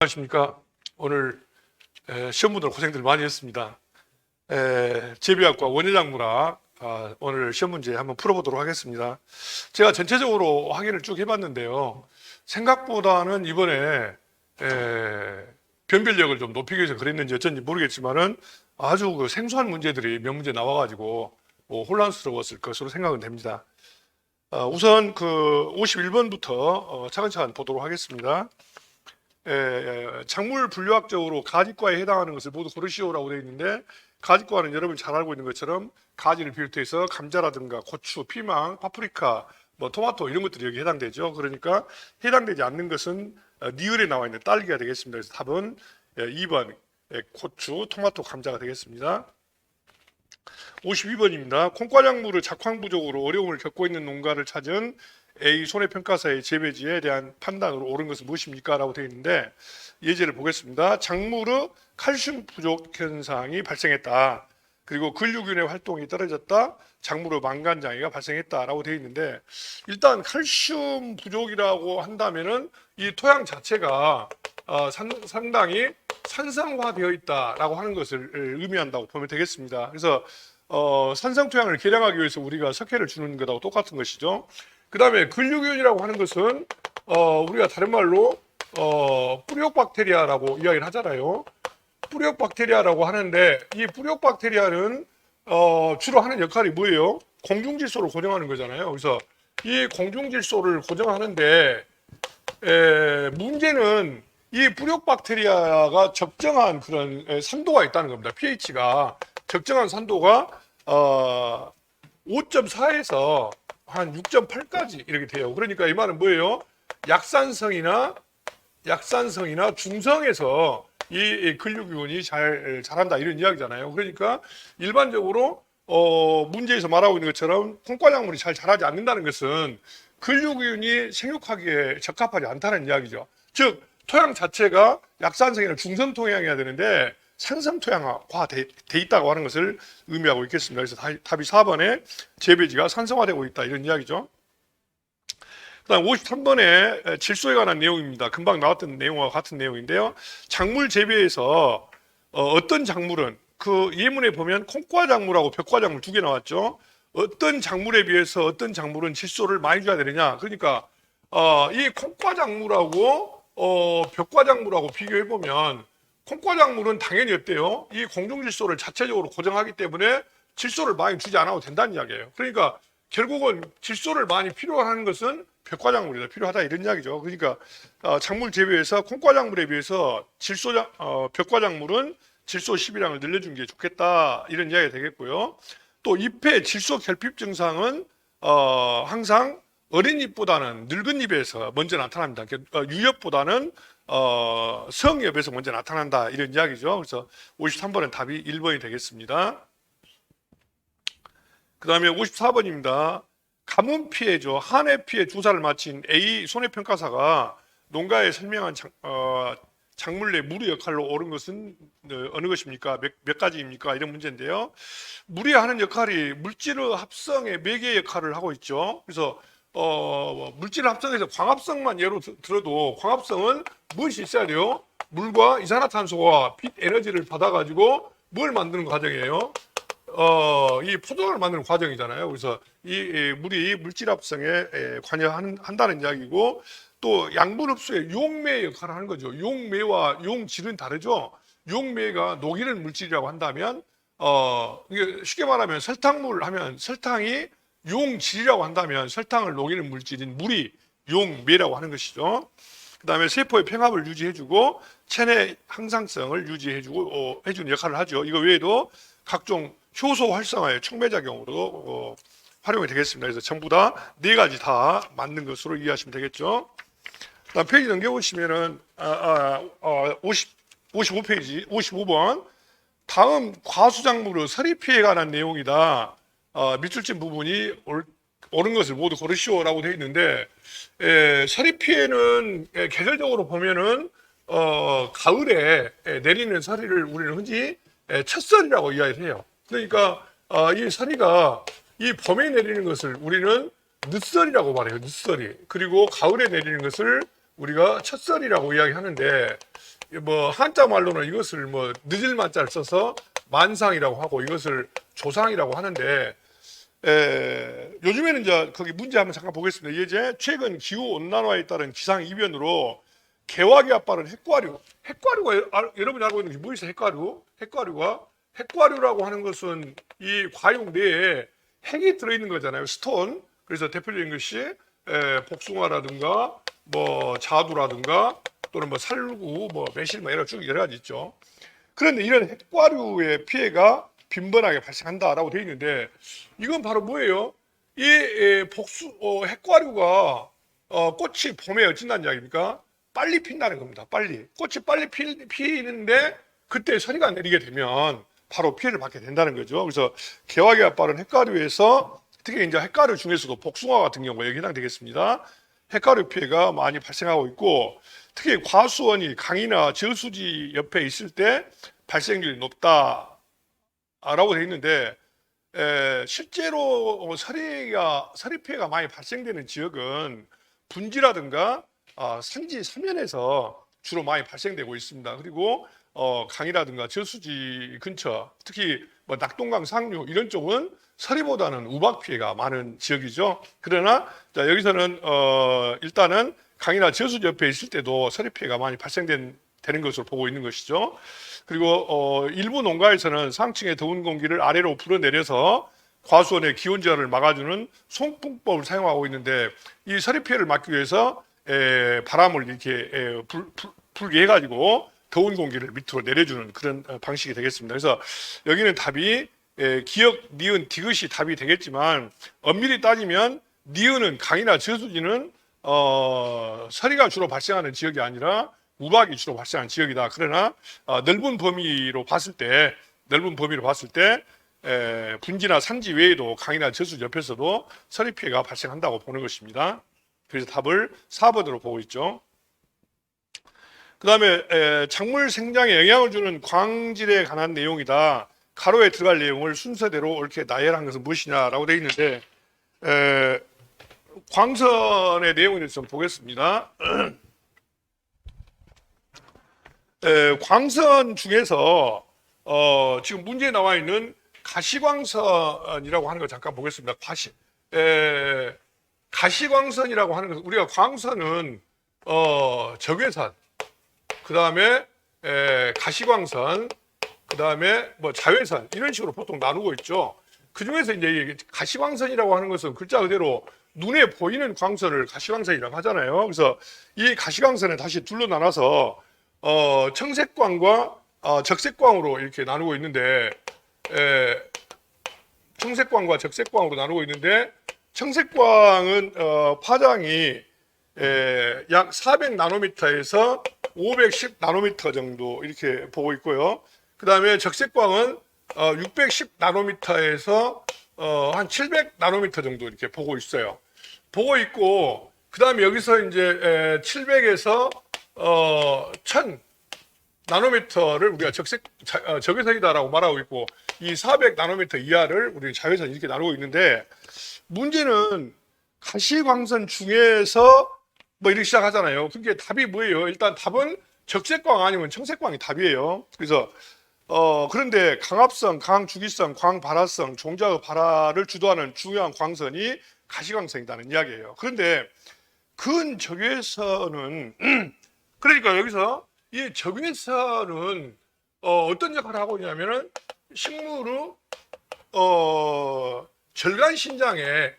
안녕하십니까. 오늘 시험분들 고생들 많이 했습니다. 제비학과 원예작물학 오늘 시험 문제 한번 풀어보도록 하겠습니다. 제가 전체적으로 확인을 쭉 해봤는데요. 생각보다는 이번에 변별력을 좀 높이기 위해서 그랬는지 어쩐지 모르겠지만은 아주 그 생소한 문제들이 몇 문제 나와가지고 혼란스러웠을 것으로 생각은 됩니다. 우선 그 51번부터 차근차근 보도록 하겠습니다. 작물 분류학적으로 가지과에 해당하는 것을 모두 고르시오라고 되어 있는데, 가지과는 여러분이 잘 알고 있는 것처럼 가지를 비롯해서 감자라든가 고추, 피망, 파프리카, 토마토 이런 것들이 여기 해당되죠. 그러니까 해당되지 않는 것은 니을에 나와 있는 딸기가 되겠습니다. 그래서 답은 2번 고추, 토마토, 감자가 되겠습니다. 52번입니다. 콩과작물의 작황 부족으로 어려움을 겪고 있는 농가를 찾은 A 손해평가사의 재배지에 대한 판단으로 옳은 것은 무엇입니까? 라고 되어 있는데, 예제를 보겠습니다. 작물의 칼슘 부족 현상이 발생했다. 그리고 근류균의 활동이 떨어졌다. 작물의 망간장애가 발생했다라고 되어 있는데, 일단 칼슘 부족이라고 한다면은 이 토양 자체가 상당히 산성화되어 있다라고 하는 것을 의미한다고 보면 되겠습니다. 그래서 산성 토양을 개량하기 위해서 우리가 석회를 주는 것하고 똑같은 것이죠. 그 다음에 근류균이라고 하는 것은 우리가 다른 말로 뿌리옥박테리아라고 이야기를 하잖아요. 뿌리옥박테리아라고 하는데, 이 뿌리옥박테리아는 주로 하는 역할이 뭐예요? 공중질소를 고정하는 거잖아요. 그래서 이 공중질소를 고정하는데 문제는 이 뿌리옥박테리아가 적정한 그런 산도가 있다는 겁니다. pH가 적정한 산도가 5.4에서 한 6.8까지 이렇게 돼요. 그러니까 이 말은 뭐예요? 약산성이나 중성에서 이 근류균이 잘한다 이런 이야기잖아요. 그러니까 일반적으로 문제에서 말하고 있는 것처럼 콩과작물이 잘 자라지 않는다는 것은 근류균이 생육하기에 적합하지 않다는 이야기죠. 즉 토양 자체가 약산성이나 중성 토양이어야 되는데 산성 토양화 돼 있다고 하는 것을 의미하고 있겠습니다. 그래서 답이 4번에 재배지가 산성화되고 있다 이런 이야기죠. 그다음 53번에 질소에 관한 내용입니다. 금방 나왔던 내용과 같은 내용인데요. 작물 재배에서 어떤 작물은, 그 예문에 보면 콩과작물하고 벽과작물 두 개 나왔죠. 어떤 작물에 비해서 어떤 작물은 질소를 많이 줘야 되느냐. 그러니까 이 콩과작물하고 벽과작물하고 비교해 보면 콩과작물은 당연히 어때요? 이 공중질소를 자체적으로 고정하기 때문에 질소를 많이 주지 않아도 된다는 이야기예요. 그러니까 결국은 질소를 많이 필요한 것은 벽과작물이다, 필요하다 이런 이야기죠. 그러니까 작물 재배에서 콩과작물에 비해서 벽과작물은 질소 시비량을 늘려준 게 좋겠다 이런 이야기가 되겠고요. 또 잎의 질소 결핍 증상은 항상 어린 잎보다는 늙은 잎에서 먼저 나타납니다. 유엽보다는 성엽에서 먼저 나타난다 이런 이야기죠. 그래서 53번은 답이 1번이 되겠습니다. 그 다음에 54번입니다. 가뭄 피해죠. 한해 피해 조사를 마친 A 손해평가사가 농가에 설명한 작물 내 물의 역할로 옳은 것은 어느 것입니까? 몇 가지입니까? 이런 문제인데요. 물이 하는 역할이 물질의 합성의 매개 역할을 하고 있죠. 그래서 물질 합성에서 광합성만 예로 들어도 광합성은 무엇이 있어야 돼요? 물과 이산화탄소와 빛 에너지를 받아가지고 뭘 만드는 과정이에요? 이 포도당을 만드는 과정이잖아요. 그래서 이 물이 물질 합성에 관여한다는 이야기고, 또 양분 흡수의 용매 역할을 하는 거죠. 용매와 용질은 다르죠. 용매가 녹이는 물질이라고 한다면 이게 쉽게 말하면 설탕물 하면 설탕이 용질이라고 한다면 설탕을 녹이는 물질인 물이 용매라고 하는 것이죠. 그 다음에 세포의 평합을 유지해주고 체내 항상성을 유지해주고 해주는 역할을 하죠. 이거 외에도 각종 효소 활성화의 촉매작용으로 활용이 되겠습니다. 그래서 전부 다 네 가지 다 맞는 것으로 이해하시면 되겠죠. 다음 페이지 넘겨보시면은 55페이지 55번 다음 과수작물의 서리 피해에 관한 내용이다. 밑줄 친 부분이 옳은 것을 모두 고르시오라고 되어 있는데, 서리 피해는 계절적으로 보면은 가을에 내리는 서리를 우리는 흔히 첫서리라고 이야기를 해요. 그러니까 이 서리가 이 봄에 내리는 것을 우리는 늦서리라고 말해요. 늦서리. 그리고 가을에 내리는 것을 우리가 첫서리라고 이야기하는데, 뭐 한자 말로는 이것을 뭐 늦을 만자를 써서 만상이라고 하고 이것을 조상이라고 하는데 요즘에는 이제 거기 문제 한번 잠깐 보겠습니다. 이제 최근 기후 온난화에 따른 기상 이변으로 개화기 앞발은 핵과류가 여러분이 알고 있는 게 뭐 있어요? 핵과류라고 하는 것은 이 과육 내에 핵이 들어있는 거잖아요. 스톤. 그래서 대표적인 것이 복숭아라든가 뭐 자두라든가 또는 뭐 살구, 뭐 매실, 뭐 여러 가지 있죠. 그런데 이런 핵과류의 피해가 빈번하게 발생한다라고 되어 있는데 이건 바로 뭐예요? 이 핵과류가 꽃이 봄에 어쩐다는 이야기입니까? 빨리 핀다는 겁니다. 꽃이 빨리 피는데 그때 서리가 내리게 되면 바로 피해를 받게 된다는 거죠. 그래서 개화기 앞발은 핵과류에서 특히 이제 핵과류 중에서도 복숭아 같은 경우에 여기 해당되겠습니다. 핵과류 피해가 많이 발생하고 있고 특히 과수원이 강이나 저수지 옆에 있을 때 발생률이 높다라고 되어 있는데 실제로 서리 피해가 많이 발생되는 지역은 분지라든가 산지 서면에서 주로 많이 발생되고 있습니다. 그리고 강이라든가 저수지 근처, 특히 뭐 낙동강 상류 이런 쪽은 서리보다는 우박 피해가 많은 지역이죠. 그러나 자, 여기서는 일단은 강이나 저수지 옆에 있을 때도 서리 피해가 많이 발생되는 것으로 보고 있는 것이죠. 그리고 일부 농가에서는 상층의 더운 공기를 아래로 불어내려서 과수원의 기온 저하를 막아주는 송풍법을 사용하고 있는데 이 서리 피해를 막기 위해서 바람을 이렇게 불게 해가지고 더운 공기를 밑으로 내려주는 그런 방식이 되겠습니다. 그래서 여기는 답이 기역, 니은, 디귿이 답이 되겠지만 엄밀히 따지면 니은은 강이나 저수지는 서리가 주로 발생하는 지역이 아니라 우박이 주로 발생하는 지역이다. 그러나 넓은 범위로 봤을 때 분지나 산지 외에도 강이나 저수지 옆에서도 서리 피해가 발생한다고 보는 것입니다. 그래서 답을 4번으로 보고 있죠. 그 다음에 작물 생장에 영향을 주는 광질에 관한 내용이다. 가로에 들어갈 내용을 순서대로 옳게 나열한 것은 무엇이냐라고 되어 있는데 광선의 내용을 좀 보겠습니다. 광선 중에서 지금 문제에 나와 있는 가시광선이라고 하는 거 잠깐 보겠습니다. 가시광선이라고 하는 것은 우리가 광선은 적외선, 그 다음에 가시광선, 그 다음에 뭐 자외선 이런 식으로 보통 나누고 있죠. 그 중에서 이제 가시광선이라고 하는 것은 글자 그대로 눈에 보이는 광선을 가시광선이라고 하잖아요. 그래서 이 가시광선을 다시 둘로 나눠서 청색광과 적색광으로 이렇게 나누고 있는데 청색광과 적색광으로 나누고 있는데 청색광은 파장이 약 400나노미터에서 510나노미터 정도 이렇게 보고 있고요. 그 다음에 적색광은 610나노미터에서 한 700나노미터 정도 이렇게 보고 있어요. 보고 있고 그 다음에 여기서 이제 700에서 1000나노미터를 우리가 적외선이다라고 말하고 있고 이 400나노미터 이하를 우리 자외선 이렇게 나누고 있는데 문제는 가시광선 중에서 뭐 이렇게 시작하잖아요. 그게 답이 뭐예요? 일단 답은 적색광 아니면 청색광이 답이에요. 그래서 그런데 강압성, 강주기성, 광발화성, 종자의 발화를 주도하는 중요한 광선이 가시광선이라는 이야기예요. 그런데 근적외선은 그러니까 여기서 이 적외선은 어떤 역할을 하고 있냐면은 식물의 절간 신장에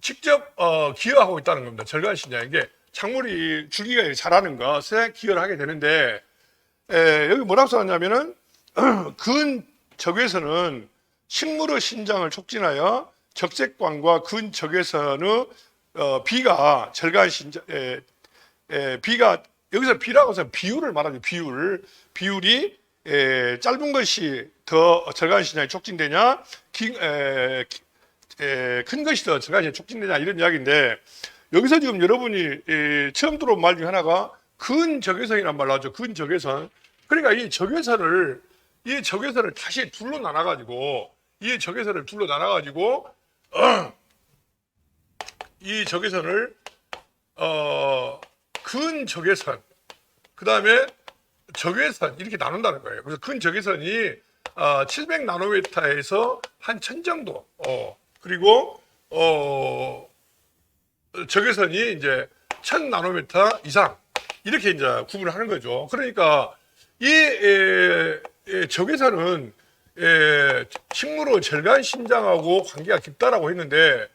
직접 기여하고 있다는 겁니다. 절간 신장 이게 작물이 줄기가 자라는 것에 기여를 하게 되는데 여기 뭐라고 써놨냐면은 근적외선은 식물의 신장을 촉진하여 적색광과 근적외선의 비가 절간 신장 비가 여기서 비라고 해서 비율을 말하죠. 비율이 짧은 것이 더 절간 신장이 촉진되냐 큰 것이 더 절간 신장이 촉진되냐 이런 이야기인데 여기서 지금 여러분이 처음 들어본 말 중에 하나가 근적외선이란 말을 하죠. 근적외선. 그러니까 이 적외선을 다시 둘로 나눠가지고 이 적외선을 근적외선 그다음에 적외선 이렇게 나눈다는 거예요. 그래서 근 적외선이 700나노미터에서 한 1000 정도. 그리고 적외선이 이제 1000나노미터 이상 이렇게 이제 구분을 하는 거죠. 그러니까 이 적외선은 식물의 절간 신장하고 관계가 깊다라고 했는데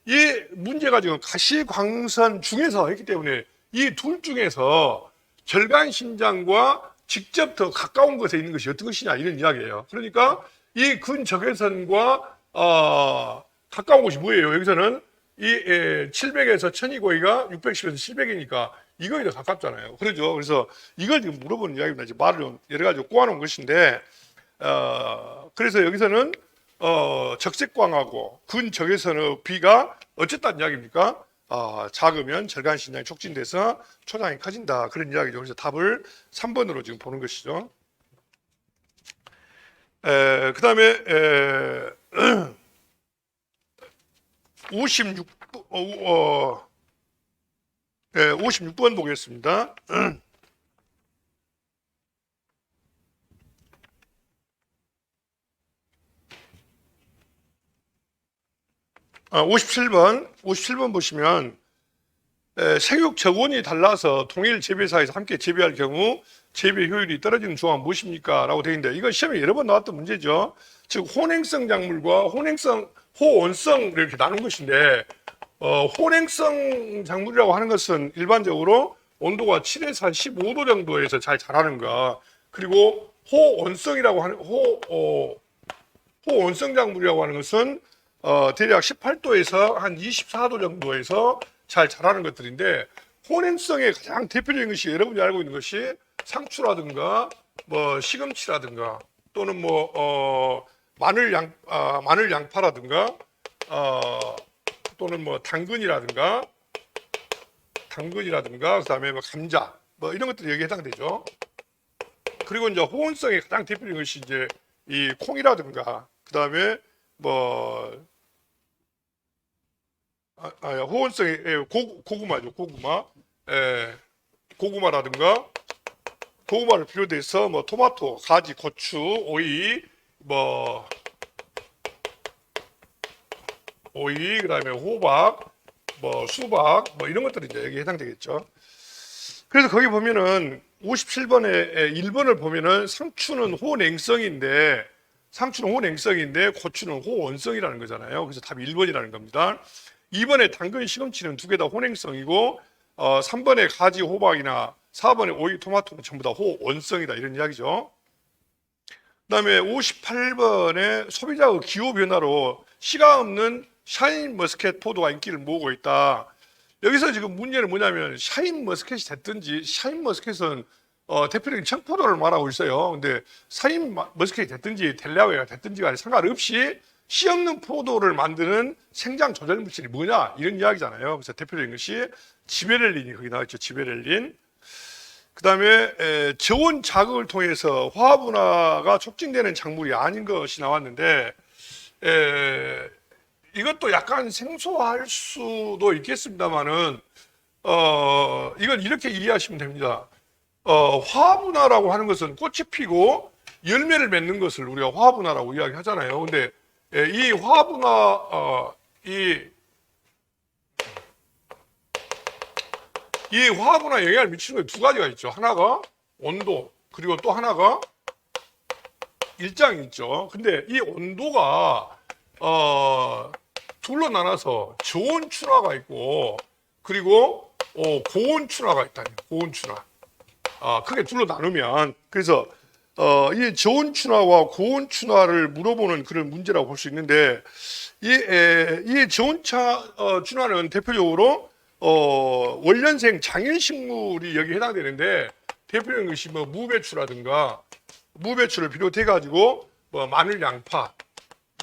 이 문제가 지금 가시광선 중에서 했기 때문에 이 둘 중에서 절간 신장과 직접 더 가까운 곳에 있는 것이 어떤 것이냐 이런 이야기예요. 그러니까 이 근적외선과 가까운 곳이 뭐예요? 여기서는 이 700에서 1000이 거기가 610에서 700이니까 이거에 더 가깝잖아요. 그러죠. 그래서 이걸 지금 물어보는 이야기입니다. 지금 말을 좀 여러 가지 꼬아놓은 것인데 그래서 여기서는 적색광하고 근적외선의 비가 어쨌다는 이야기입니까? 작으면 절간 신장이 촉진돼서 초장이 커진다. 그런 이야기죠. 그래서 답을 3번으로 지금 보는 것이죠. 그 다음에 56번 보겠습니다. 57번 보시면 생육 저온이 달라서 동일 재배사에서 함께 재배할 경우 재배 효율이 떨어지는 조합은 무엇입니까? 라고 되어 있는데 이건 시험에 여러 번 나왔던 문제죠. 즉 혼행성 작물과 호온성 이렇게 나눈 것인데 혼행성 작물이라고 하는 것은 일반적으로 온도가 7에서 한 15도 정도에서 잘 자라는 거, 그리고 호온성이라고 하는 호온성 작물이라고 하는 것은 대략 18도에서 한 24도 정도에서 잘 자라는 것들인데, 혼행성의 가장 대표적인 것이 여러분이 알고 있는 것이 상추라든가 뭐 시금치라든가 또는 뭐 마늘 양파라든가 또는 뭐 당근이라든가 그다음에 뭐 감자 뭐 이런 것들이 여기에 해당되죠. 그리고 이제 호온성의 가장 대표적인 것이 이제 이 콩이라든가 그다음에 뭐 호온성의 고구마죠. 고구마라든가 고구마를 비롯해서 뭐 토마토, 가지, 고추, 오이, 그다음에 호박, 뭐 수박, 뭐 이런 것들이 이제 여기에 해당되겠죠. 그래서 거기 보면은 57번에 1번을 보면은 상추는 호냉성인데 고추는 호온성이라는 거잖아요. 그래서 답이 1번이라는 겁니다. 2번에 당근, 시금치는 두 개 다 호냉성이고 3번에 가지, 호박이나 4번에 오이, 토마토는 전부 다 호온성이다 이런 이야기죠. 그다음에 58번에 소비자의 기후 변화로 씨가 없는 샤인 머스켓 포도가 인기를 모으고 있다. 여기서 지금 문제는 뭐냐면 샤인 머스켓이 됐든지, 샤인 머스켓은 대표적인 청포도를 말하고 있어요. 근데 샤인 머스켓이 됐든지 델라웨어가 됐든지가 상관없이 씨 없는 포도를 만드는 생장 조절 물질이 뭐냐 이런 이야기잖아요. 그래서 대표적인 것이 지베렐린이 거기 나와 있죠. 지베렐린. 그다음에 저온 자극을 통해서 화합분화가 촉진되는 작물이 아닌 것이 나왔는데 이것도 약간 생소할 수도 있겠습니다만은 이건 이렇게 이해하시면 됩니다. 화합분화라고 하는 것은 꽃이 피고 열매를 맺는 것을 우리가 화합분화라고 이야기하잖아요. 근데 이 화합분화 이 화합분화에 영향을 미치는 게 두 가지가 있죠. 하나가 온도, 그리고 또 하나가 일장이 있죠. 근데 이 온도가 둘로 나눠서 저온춘화가 있고 그리고 고온춘화가 있다니. 고온춘화. 크게 둘로 나누면, 그래서 이 저온춘화와 고온춘화를 물어보는 그런 문제라고 볼 수 있는데, 이 저온춘화는 대표적으로 원년생 장일식물이 여기 해당되는데, 대표적인 것이 뭐 무배추를 비롯해 가지고 뭐 마늘, 양파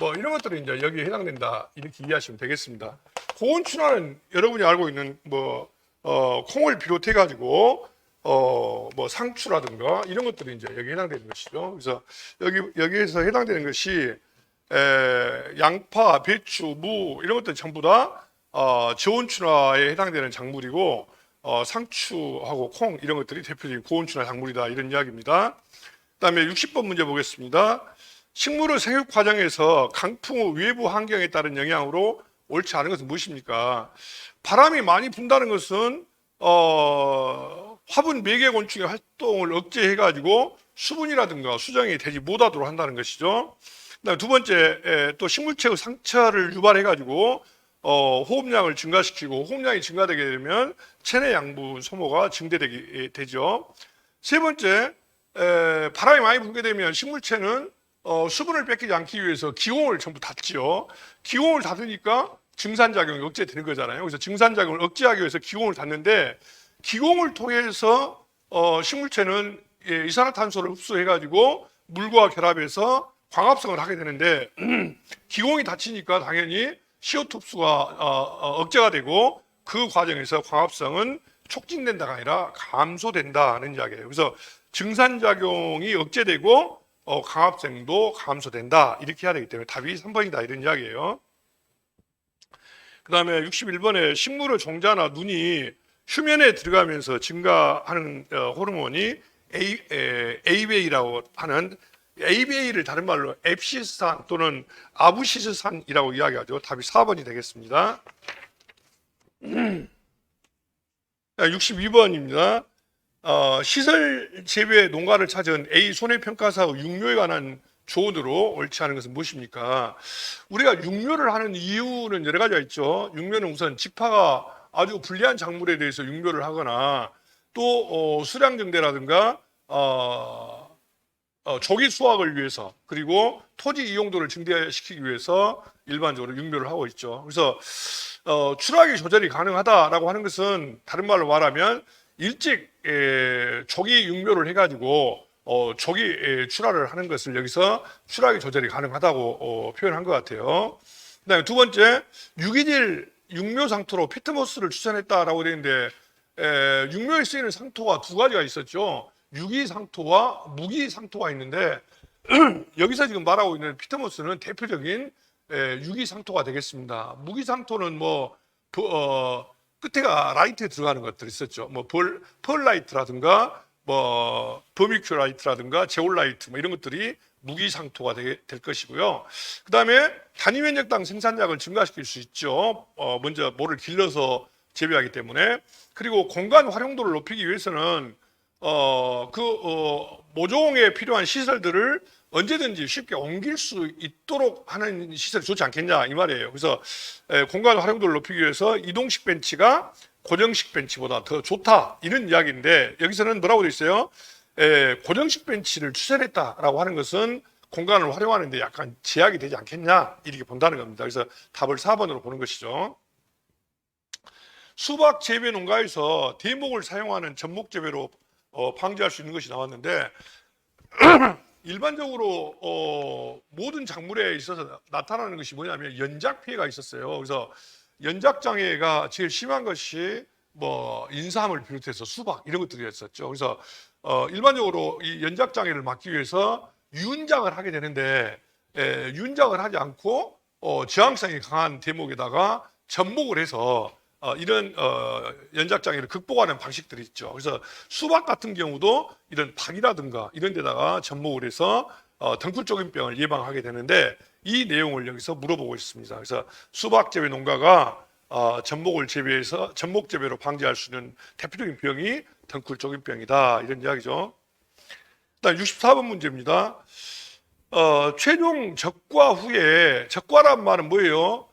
뭐 이런 것들이 이제 여기에 해당된다 이렇게 이해하시면 되겠습니다. 고온춘화는 여러분이 알고 있는 뭐 콩을 비롯해 가지고 뭐 상추라든가 이런 것들이 이제 여기에 해당되는 것이죠. 그래서 여기에서 해당되는 것이 양파, 배추, 무 이런 것들 전부 다 저온춘화에 해당되는 작물이고, 상추하고 콩 이런 것들이 대표적인 고온추나 작물이다 이런 이야기입니다. 그다음에 60번 문제 보겠습니다. 식물의 생육 과정에서 강풍의 외부 환경에 따른 영향으로 옳지 않은 것은 무엇입니까? 바람이 많이 분다는 것은 화분 매개곤충의 활동을 억제해가지고 수분이라든가 수정이 되지 못하도록 한다는 것이죠. 그다음에 두 번째, 또 식물체의 상처를 유발해가지고 호흡량을 증가시키고 호흡량이 증가되게 되면 체내 양분 소모가 증대되게 되죠. 세 번째, 바람이 많이 불게 되면 식물체는 수분을 뺏기지 않기 위해서 기공을 전부 닫지요. 기공을 닫으니까 증산작용이 억제되는 거잖아요. 그래서 증산작용을 억제하기 위해서 기공을 닫는데 기공을 통해서 식물체는 이산화탄소를 흡수해가지고 물과 결합해서 광합성을 하게 되는데 기공이 닫히니까 당연히 CO2 흡수가 억제가 되고 그 과정에서 광합성은 촉진된다가 아니라 감소된다는 이야기예요. 그래서 증산작용이 억제되고 광합성도 감소된다 이렇게 해야 되기 때문에 답이 3번이다 이런 이야기예요. 그 다음에 61번에 식물의 종자나 눈이 휴면에 들어가면서 증가하는 호르몬이 ABA라고 하는 ABA를 다른 말로 앱시스탄 또는 아부시스탄이라고 이야기하죠. 답이 4번이 되겠습니다. 62번입니다. 시설 재배 농가를 찾은 A 손해평가사의 육묘에 관한 조언으로 옳지 않은 것은 무엇입니까? 우리가 육묘를 하는 이유는 여러 가지가 있죠. 육묘는 우선 직파가 아주 불리한 작물에 대해서 육묘를 하거나 또 수량증대라든가 조기 수확을 위해서 그리고 토지 이용도를 증대시키기 위해서 일반적으로 육묘를 하고 있죠. 그래서 추락이 조절이 가능하다라고 하는 것은 다른 말로 말하면 일찍 조기 육묘를 해가지고 조기 출하를 하는 것을 여기서 추락이 조절이 가능하다고 표현한 것 같아요. 그다음에 두 번째, 유기질 육묘 상토로 피트모스를 추천했다라고 되어 있는데 육묘에 쓰이는 상토가 두 가지가 있었죠. 유기 상토와 무기 상토가 있는데 여기서 지금 말하고 있는 피트모스는 대표적인 유기 상토가 되겠습니다. 무기 상토는 끝에가 라이트에 들어가는 것들이 있었죠. 펄라이트라든가 버미큐라이트라든가 제올라이트 이런 것들이 무기 상토가 될 것이고요. 그 다음에 단위 면적당 생산량을 증가시킬 수 있죠. 먼저 모를 길러서 재배하기 때문에. 그리고 공간 활용도를 높이기 위해서는 모종에 필요한 시설들을 언제든지 쉽게 옮길 수 있도록 하는 시설이 좋지 않겠냐 이 말이에요. 그래서 공간 활용도를 높이기 위해서 이동식 벤치가 고정식 벤치보다 더 좋다 이런 이야기인데 여기서는 뭐라고 되어 있어요? 고정식 벤치를 추천했다라고 하는 것은 공간을 활용하는데 약간 제약이 되지 않겠냐 이렇게 본다는 겁니다. 그래서 답을 4번으로 보는 것이죠. 수박 재배 농가에서 대목을 사용하는 접목 재배로 방지할 수 있는 것이 나왔는데 일반적으로 모든 작물에 있어서 나타나는 것이 뭐냐면 연작 피해가 있었어요. 그래서 연작 장애가 제일 심한 것이 인삼을 비롯해서 수박 이런 것들이었었죠. 그래서 일반적으로 이 연작 장애를 막기 위해서 유은작을 하게 되는데 유은작을 하지 않고 저항성이 강한 대목에다가 접목을 해서 이런 연작 장애를 극복하는 방식들이 있죠. 그래서 수박 같은 경우도 이런 박이라든가 이런 데다가 접목을 해서 덩굴조짐병을 예방하게 되는데 이 내용을 여기서 물어보고 있습니다. 그래서 수박 재배 농가가 접목을 재배해서 접목 재배로 방지할 수 있는 대표적인 병이 덩굴조짐병이다 이런 이야기죠. 일단 64번 문제입니다. 최종 적과 후에 적과란 말은 뭐예요?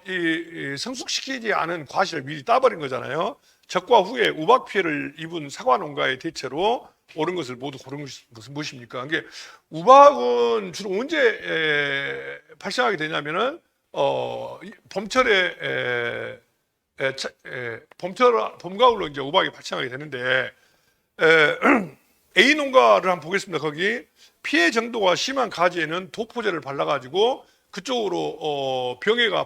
이 성숙시키지 않은 과실을 미리 따버린 거잖아요. 적과 후에 우박 피해를 입은 사과 농가의 대체로 옳은 것을 모두 고른 것은 무엇입니까? 이게 우박은 주로 언제 발생하게 되냐면은 봄철에 봄가을로 이제 우박이 발생하게 되는데 A 농가를 한번 보겠습니다. 거기 피해 정도가 심한 가지에는 도포제를 발라가지고 그쪽으로 병해가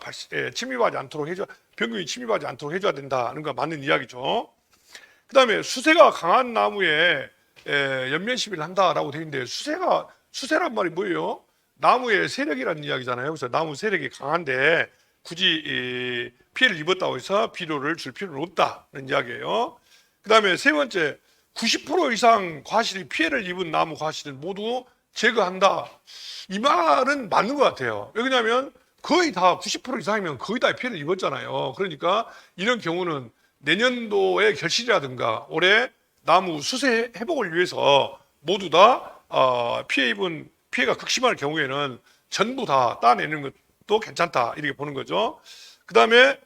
침입하지 않도록 병균이 침입하지 않도록 해줘야 된다는 거 맞는 이야기죠. 그 다음에 수세가 강한 나무에 연면 시비를 한다라고 되어 있는데 수세란 말이 뭐예요? 나무의 세력이라는 이야기잖아요. 그래서 나무 세력이 강한데 굳이 피해를 입었다고 해서 비료를 줄 필요는 없다는 이야기예요. 그 다음에 세 번째, 90% 이상 과실이 피해를 입은 나무 과실은 모두 제거한다. 이 말은 맞는 것 같아요. 왜냐하면 거의 다 90% 이상이면 거의 다 피해를 입었잖아요. 그러니까 이런 경우는 내년도의 결실이라든가 올해 나무 수세 회복을 위해서 모두 다 피해가 극심할 경우에는 전부 다 따내는 것도 괜찮다 이렇게 보는 거죠. 그 다음에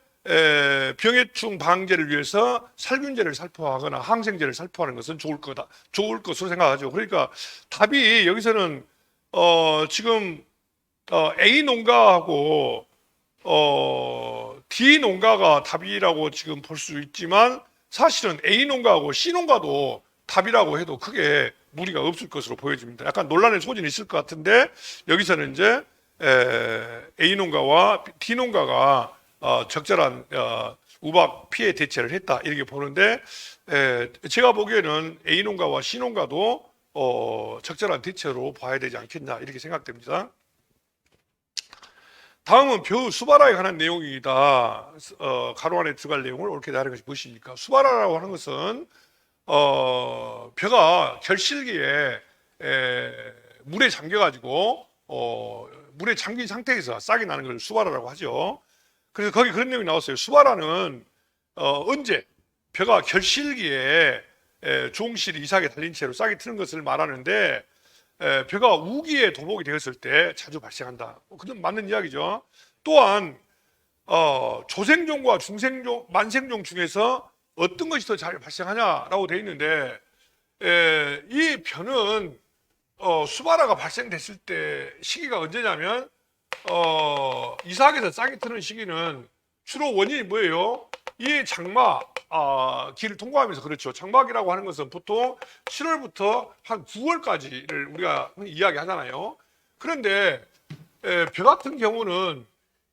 병해충 방제를 위해서 살균제를 살포하거나 항생제를 살포하는 것은 좋을 것으로 생각하죠. 그러니까 답이 여기서는 지금 A 농가하고 D 농가가 답이라고 지금 볼 수 있지만 사실은 A 농가하고 C 농가도 답이라고 해도 크게 무리가 없을 것으로 보여집니다. 약간 논란의 소지는 있을 것 같은데 여기서는 이제 A 농가와 D 농가가 적절한 우박 피해 대체를 했다 이렇게 보는데 제가 보기에는 A 농가와 C 농가도 적절한 대체로 봐야 되지 않겠냐 이렇게 생각됩니다. 다음은 벼 수발화에 관한 내용이다. 가로 안에 들어갈 내용을 옳게 다루는 것이 무엇입니까? 수발화라고 하는 것은 벼가 결실기에 물에 잠겨가지고 물에 잠긴 상태에서 싹이 나는 걸 수발화라고 하죠. 그래서 거기 그런 내용이 나왔어요. 수발화는 언제 벼가 결실기에 종실이 이삭에 달린 채로 싹이 트는 것을 말하는데 벼가 우기에 도복이 되었을 때 자주 발생한다. 그건 맞는 이야기죠. 또한 조생종과 중생종, 만생종 중에서 어떤 것이 더 잘 발생하냐라고 되어 있는데 이 벼는 수발화가 발생됐을 때 시기가 언제냐면 이삭에서 싹이 트는 시기는 주로 원인이 뭐예요? 이 장마 기를 통과하면서 그렇죠. 장마기라고 하는 것은 보통 7월부터 한 9월까지를 우리가 이야기하잖아요. 그런데 벼 같은 경우는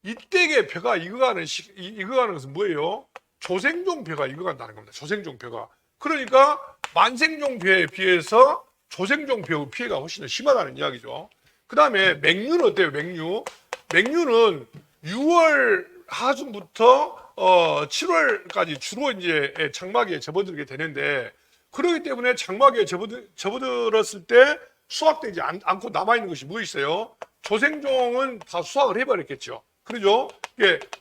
이때의 벼가 익어가는 것은 뭐예요? 조생종 벼가 익어간다는 겁니다. 조생종 벼가. 그러니까 만생종 벼에 비해서 조생종 벼의 피해가 훨씬 더 심하다는 이야기죠. 그 다음에 맹류는 어때요? 맹류는 6월 하순부터 7월까지 주로 이제 장마기에 접어들게 되는데 그렇기 때문에 장마기에 접어들었을 때 수확되지 않고 남아있는 것이 뭐 있어요? 조생종은 다 수확을 해버렸겠죠. 그러죠?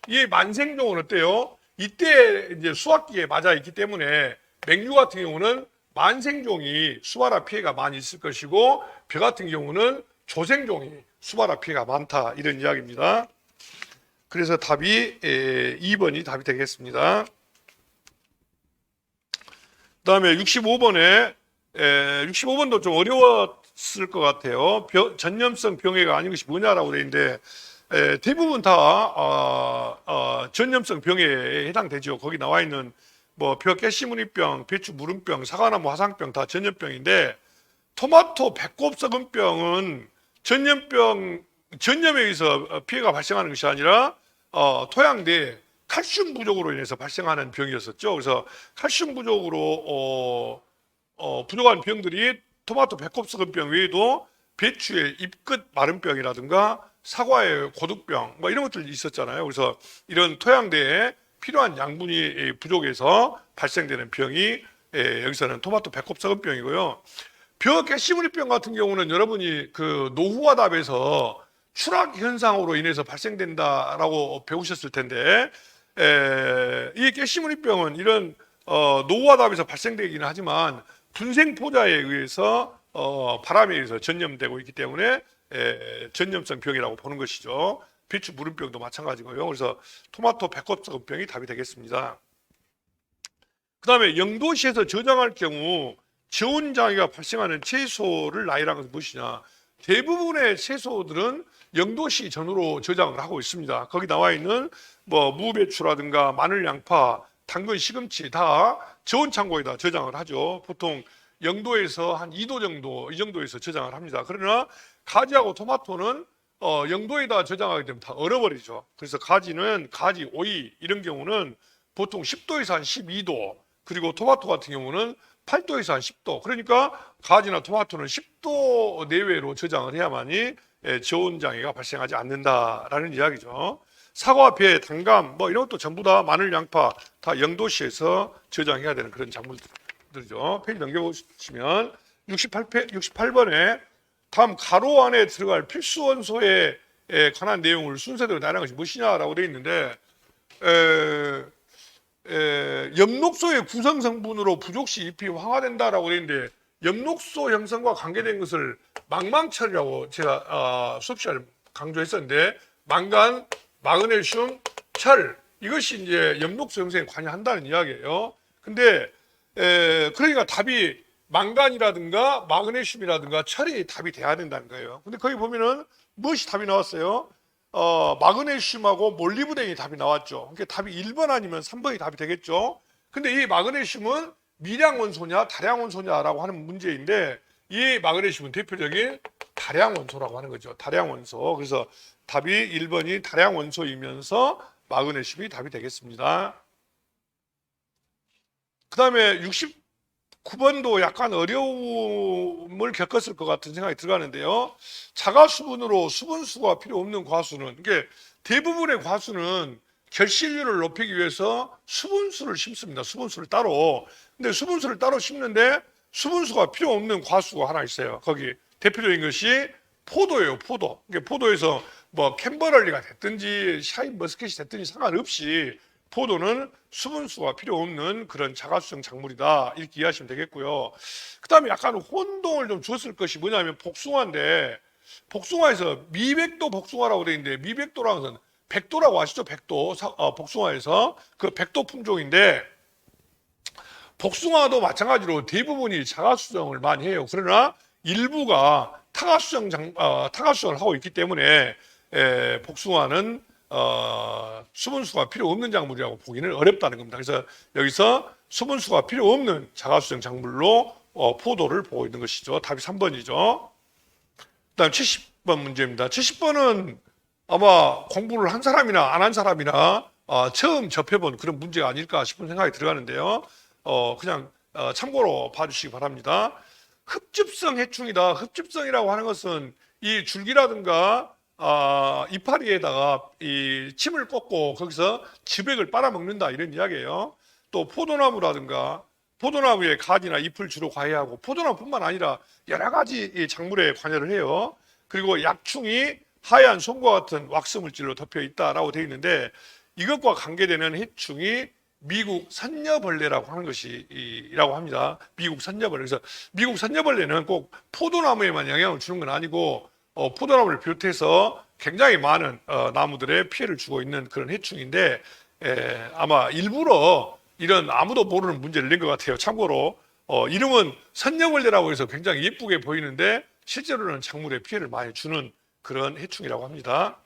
이 만생종은 어때요? 이때 이제 수확기에 맞아 있기 때문에 맹류 같은 경우는 만생종이 수발화 피해가 많이 있을 것이고 벼 같은 경우는 조생종이 수발화 피해가 많다 이런 이야기입니다. 그래서 답이 2번이 답이 되겠습니다. 그 다음에 65번도 좀 어려웠을 것 같아요. 전염성 병해가 아닌 것이 뭐냐라고 되어 있는데 대부분 다 전염성 병해에 해당되죠. 거기 나와 있는 뭐 벼 깨시무늬병, 배추 무름병, 사과나무 화상병 다 전염병인데 토마토 배꼽 썩은병은 전염에 의해서 피해가 발생하는 것이 아니라 토양내에 칼슘 부족으로 인해서 발생하는 병이었었죠. 그래서 칼슘 부족으로 부족한 병들이 토마토 배꼽 썩은병 외에도 배추의 잎끝 마른병이라든가 사과의 고둑병 뭐 이런 것들이 있었잖아요. 그래서 이런 토양내에 필요한 양분이 부족해서 발생되는 병이 여기서는 토마토 배꼽 썩은병이고요. 벼 깨시무늬병 같은 경우는 여러분이 그 노후화답에서 추락 현상으로 인해서 발생된다라고 배우셨을 텐데 이 깨시무늬병은 이런 노후화답에서 발생되기는 하지만 분생포자에 의해서 바람에 의해서 전염되고 있기 때문에 전염성 병이라고 보는 것이죠. 배추 무름병도 마찬가지고요. 그래서 토마토 배꼽썩은병이 답이 되겠습니다. 그 다음에 영도시에서 저장할 경우 저온장애가 발생하는 채소를 나열한 것은 무엇이냐? 대부분의 채소들은 영도시 전후로 저장을 하고 있습니다. 거기 나와 있는 뭐 무배추라든가 마늘, 양파, 당근, 시금치 다 저온 창고에다 저장을 하죠. 보통 영도에서 한 2도 정도 이 정도에서 저장을 합니다. 그러나 가지하고 토마토는 영도에다 저장하게 되면 다 얼어버리죠. 그래서 가지, 오이 이런 경우는 보통 10도에서 한 12도 그리고 토마토 같은 경우는 8도에서 한 10도. 그러니까 가지나 토마토는 10도 내외로 저장을 해야만이 저온 장애가 발생하지 않는다라는 이야기죠. 사과, 배, 단감 뭐 이런 것도 전부 다 마늘, 양파 다 0도씨에서 저장해야 되는 그런 작물들이죠. 페이지 넘겨보시면 68번에 다음 가로 안에 들어갈 필수 원소에 관한 내용을 순서대로 나열한 것이 무엇이냐라고 되어 있는데 엽록소의 구성 성분으로 부족 시 잎이 황화된다라고 되어 있는데 엽록소 형성과 관계된 것을 망망철이라고 제가 수업 시간에 강조했었는데 망간, 마그네슘, 철 이것이 이제 엽록소 형성에 관여한다는 이야기예요. 근데 그러니까 답이 망간이라든가 마그네슘이라든가 철이 답이 돼야 된다는 거예요. 근데 거기 보면은 무엇이 답이 나왔어요? 마그네슘하고 몰리브덴이 답이 나왔죠. 그러니까 답이 1번 아니면 3번이 답이 되겠죠. 근데 이 마그네슘은 미량 원소냐 다량 원소냐라고 하는 문제인데 이 마그네슘은 대표적인 다량 원소라고 하는 거죠. 다량 원소. 그래서 답이 1번이 다량 원소이면서 마그네슘이 답이 되겠습니다. 그 다음에 69번도 약간 어려움을 겪었을 것 같은 생각이 들어가는데요. 자가 수분으로 수분수가 필요 없는 과수는 이게 대부분의 과수는 결실률을 높이기 위해서 수분수를 심습니다. 수분수를 따로. 근데 수분수를 따로 심는데 수분수가 필요 없는 과수가 하나 있어요. 거기 대표적인 것이 포도예요. 포도. 포도에서 뭐 캔버럴리가 됐든지 샤인머스켓이 됐든지 상관없이 포도는 수분수가 필요 없는 그런 자가수성 작물이다. 이렇게 이해하시면 되겠고요. 그 다음에 약간 혼동을 좀 줬을 것이 뭐냐면 복숭아인데 복숭아에서 미백도 복숭아라고 되어 있는데 미백도라는 것은 백도라고 아시죠? 백도. 복숭아에서 그 백도 품종인데 복숭아도 마찬가지로 대부분이 자가수성을 많이 해요. 그러나 일부가 타가수성을 하고 있기 때문에 복숭아는 수분수가 필요 없는 작물이라고 보기는 어렵다는 겁니다. 그래서 여기서 수분수가 필요 없는 자가수성 작물로 포도를 보고 있는 것이죠. 답이 3번이죠. 그다음 70번 문제입니다. 70번은 아마 공부를 한 사람이나 안 한 사람이나 처음 접해본 그런 문제가 아닐까 싶은 생각이 들어가는데요. 그냥 참고로 봐주시기 바랍니다. 흡집성 해충이다. 흡집성이라고 하는 것은 이 줄기라든가 이파리에다가 이 침을 꽂고 거기서 지백을 빨아먹는다 이런 이야기예요. 또 포도나무라든가 포도나무의 가지나 잎을 주로 과해하고 포도나무뿐만 아니라 여러 가지 이 작물에 관여를 해요. 그리고 약충이 하얀 솜과 같은 왁스 물질로 덮여 있다라고 되어 있는데 이것과 관계되는 해충이 미국 선녀벌레라고 하는 것이라고 합니다. 미국 선녀벌레. 그래서 미국 선녀벌레는 꼭 포도나무에만 영향을 주는 건 아니고 포도나무를 비롯해서 굉장히 많은 나무들에 피해를 주고 있는 그런 해충인데 아마 일부러 이런 아무도 모르는 문제를 낸 것 같아요. 참고로 이름은 선녀벌레라고 해서 굉장히 예쁘게 보이는데 실제로는 작물에 피해를 많이 주는 그런 해충이라고 합니다.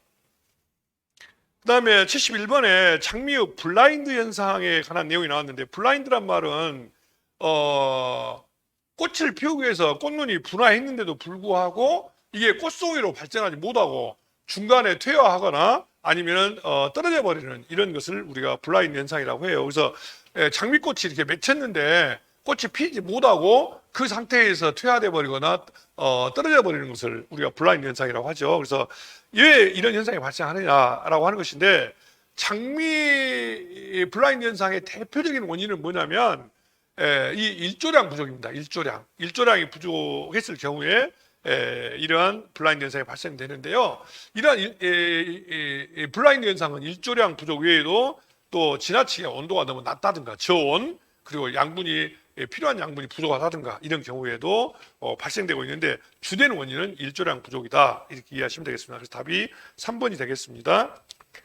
그 다음에 71번에 장미의 블라인드 현상에 관한 내용이 나왔는데 블라인드란 말은 꽃을 피우기 위해서 꽃눈이 분화했는데도 불구하고 이게 꽃송이로 발전하지 못하고 중간에 퇴화하거나 아니면 떨어져 버리는 이런 것을 우리가 블라인드 현상이라고 해요. 그래서 장미꽃이 이렇게 맺혔는데 꽃이 피지 못하고 그 상태에서 퇴화돼 버리거나 떨어져 버리는 것을 우리가 블라인드 현상이라고 하죠. 그래서 왜 이런 현상이 발생하느냐라고 하는 것인데 장미 블라인드 현상의 대표적인 원인은 뭐냐면 이 일조량 부족입니다. 일조량이 부족했을 경우에 이러한 블라인드 현상이 발생되는데요. 이러한 블라인드 현상은 일조량 부족 외에도 또 지나치게 온도가 너무 낮다든가 저온 그리고 필요한 양분이 부족하다든가 이런 경우에도 발생되고 있는데 주된 원인은 일조량 부족이다 이렇게 이해하시면 되겠습니다. 그래서 답이 3번이 되겠습니다. 그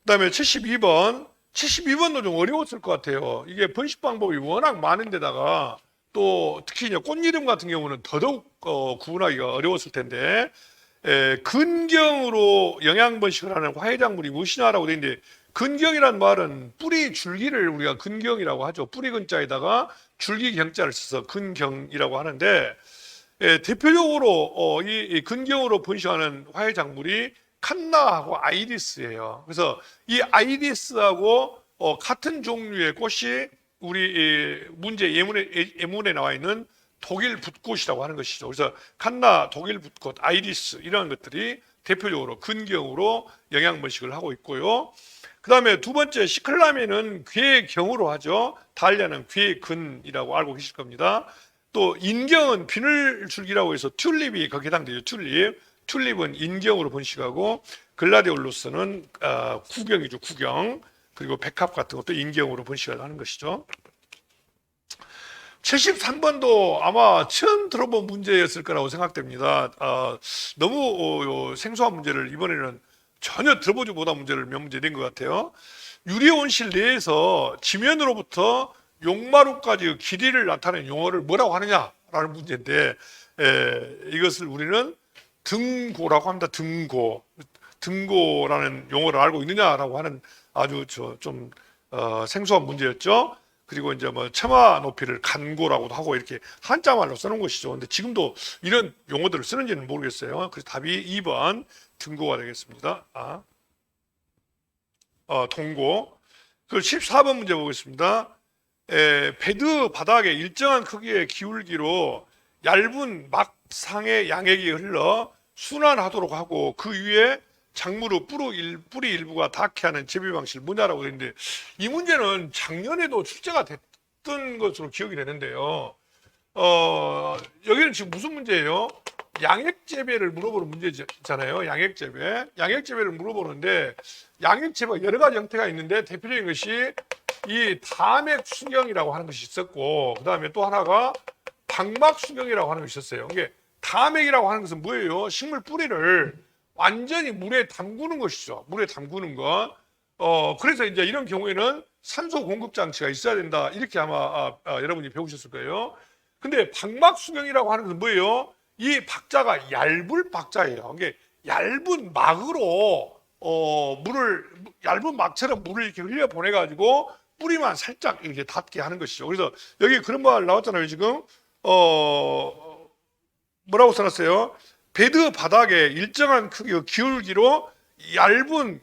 다음에 72번도 좀 어려웠을 것 같아요. 이게 번식 방법이 워낙 많은데다가 또 특히 이제 꽃 이름 같은 경우는 더더욱 구분하기가 어려웠을 텐데 근경으로 영양 번식을 하는 화해작물이 무엇이냐라고 되어 있는데 근경이란 말은 뿌리 줄기를 우리가 근경이라고 하죠. 뿌리 근자에다가 줄기 경자를 써서 근경이라고 하는데 대표적으로 이 근경으로 번식하는 화해작물이 칸나하고 아이리스예요. 그래서 이 아이리스하고 같은 종류의 꽃이 우리 문제 예문에 나와 있는 독일 붓꽃이라고 하는 것이죠. 그래서 칸나, 독일 붓꽃, 아이리스 이런 것들이 대표적으로 근경으로 영양번식을 하고 있고요. 그 다음에 두 번째 시클라멘은 괴의 경으로 하죠. 달리아는 괴의 근이라고 알고 계실 겁니다. 또 인경은 비늘줄기라고 해서 튤립이 거기에 해당되죠. 튤립은 인경으로 번식하고 글라디올루스는 구경이죠. 구경. 그리고 백합 같은 것도 인경으로 번식을 하는 것이죠. 73번도 아마 처음 들어본 문제였을 거라고 생각됩니다. 너무 생소한 문제를 이번에는 전혀 들어보지 못한 문제를 몇 문제 낸 것 같아요. 유리온실 내에서 지면으로부터 용마루까지 길이를 나타내는 용어를 뭐라고 하느냐라는 문제인데, 이것을 우리는 등고라고 합니다. 등고라는 용어를 알고 있느냐라고 하는 아주 좀 생소한 문제였죠. 그리고 이제 뭐 처마 높이를 간고라고도 하고 이렇게 한자말로 써놓은 것이죠. 근데 지금도 이런 용어들을 쓰는지는 모르겠어요. 그래서 답이 2번 등고가 되겠습니다. 동고. 그 14번 문제 보겠습니다. 베드 바닥에 일정한 크기의 기울기로 얇은 막상의 양액이 흘러 순환하도록 하고 그 위에 작물의 뿌리 일부가 닿게 하는 재배 방식을 뭐냐라고 했는데, 이 문제는 작년에도 출제가 됐던 것으로 기억이 되는데요. 여기는 지금 무슨 문제예요? 양액 재배를 물어보는 문제잖아요. 양액 재배를 물어보는데, 양액 재배가 여러 가지 형태가 있는데 대표적인 것이 이 담액 수경이라고 하는 것이 있었고, 그 다음에 또 하나가 방막 수경이라고 하는 것이 있었어요. 이게 담액이라고 하는 것은 뭐예요? 식물 뿌리를 완전히 물에 담그는 것이죠. 물에 담그는 것. 그래서 이제 이런 경우에는 산소 공급 장치가 있어야 된다. 이렇게 아마 여러분이 배우셨을 거예요. 근데 방막 수경이라고 하는 것은 뭐예요? 이 박자가 얇은 박자예요. 이게 얇은 막으로 얇은 막처럼 물을 이렇게 흘려 보내 가지고 뿌리만 살짝 이렇게 닿게 하는 것이죠. 그래서 여기 그런 말 나왔잖아요. 지금 뭐라고 써놨어요? 베드 바닥에 일정한 크기의 기울기로 얇은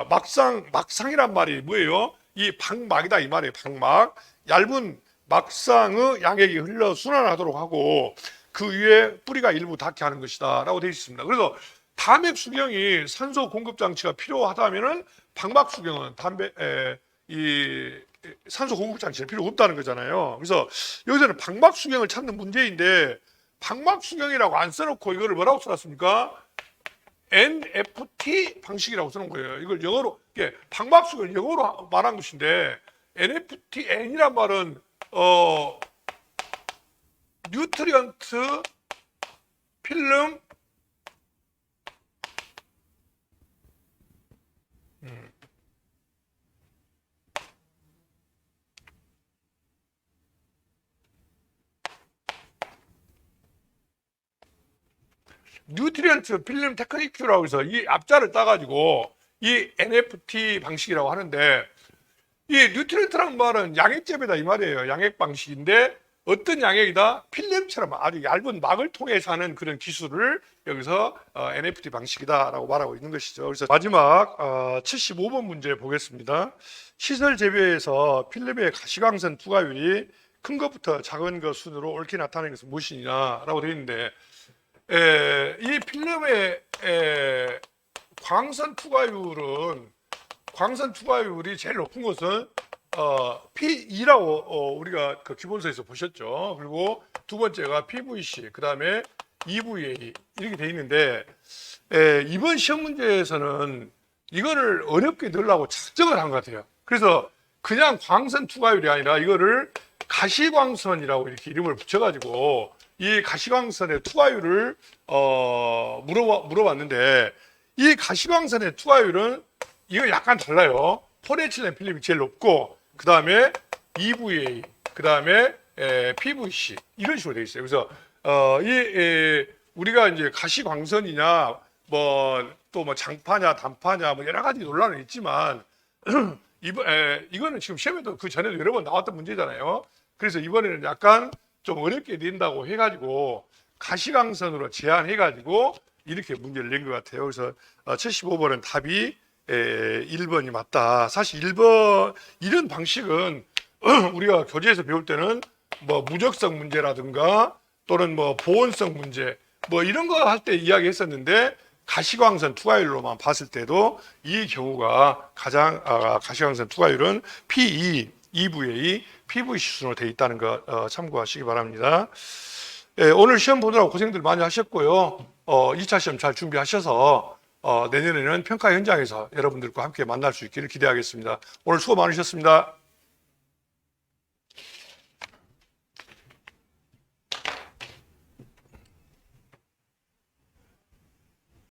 막상이란 말이 뭐예요? 이 방막이다 이 말이에요. 방막. 얇은 막상의 양액이 흘러 순환하도록 하고 그 위에 뿌리가 일부 닿게 하는 것이다 라고 되어 있습니다. 그래서 담액 수경이 산소 공급 장치가 필요하다면은 방막 수경은 이 산소 공급 장치가 필요 없다는 거잖아요. 그래서 여기서는 방막 수경을 찾는 문제인데, 방막 수경이라고 안 써놓고 이거를 뭐라고 써놨습니까? NFT 방식이라고 써놓은 거예요. 이걸 영어로, 방막 수경을 영어로 말한 것인데, NFT, N이란 말은 뉴트리언트 필름 뉴트리언트 필름 테크니큐라고 해서 이 앞자를 따가지고 이 NFT 방식이라고 하는데, 이 뉴트리언트라는 말은 양액 재배다 이 말이에요. 양액 방식인데 어떤 양액이다? 필름처럼 아주 얇은 막을 통해서 하는 그런 기술을 여기서 NFT 방식이다라고 말하고 있는 것이죠. 그래서 마지막 75번 문제 보겠습니다. 시설 재배에서 필름의 가시광선 투과율이 큰 것부터 작은 것 순으로 옳게 나타내는 것은 무엇이냐라고 되어 있는데, 이 필름의 광선 투과율이 제일 높은 것은 P2라고 우리가 그 기본서에서 보셨죠. 그리고 두 번째가 PVC, 그 다음에 EVA 이렇게 돼 있는데, 이번 시험 문제에서는 이거를 어렵게 넣으려고 작정을 한 것 같아요. 그래서 그냥 광선 투과율이 아니라 이거를 가시광선이라고 이렇게 이름을 붙여가지고 이 가시광선의 투과율을 물어봤는데, 이 가시광선의 투과율은 이거 약간 달라요. 폴리에틸렌 필름이 제일 높고, 그 다음에 EVA, 그 다음에 PVC 이런 식으로 되어 있어요. 그래서 우리가 이제 가시광선이냐, 또 장파냐, 단파냐, 여러 가지 논란은 있지만 이거는 지금 시험에도 그 전에도 여러 번 나왔던 문제잖아요. 그래서 이번에는 약간 좀 어렵게 낸다고 해가지고 가시광선으로 제한해가지고 이렇게 문제를 낸 것 같아요. 그래서 75번은 답이 1번이 맞다. 사실 1번 이런 방식은 우리가 교재에서 배울 때는 뭐 무적성 문제라든가 또는 뭐 보온성 문제 뭐 이런 거 할 때 이야기했었는데 가시광선 투과율로만 봤을 때도 이 경우가 가장 가시광선 투과율은 P2, EVA, PV 수준으로 되어 있다는 거 참고하시기 바랍니다. 예, 오늘 시험 보느라고 고생들 많이 하셨고요. 2차 시험 잘 준비하셔서 내년에는 평가 현장에서 여러분들과 함께 만날 수 있기를 기대하겠습니다. 오늘 수고 많으셨습니다.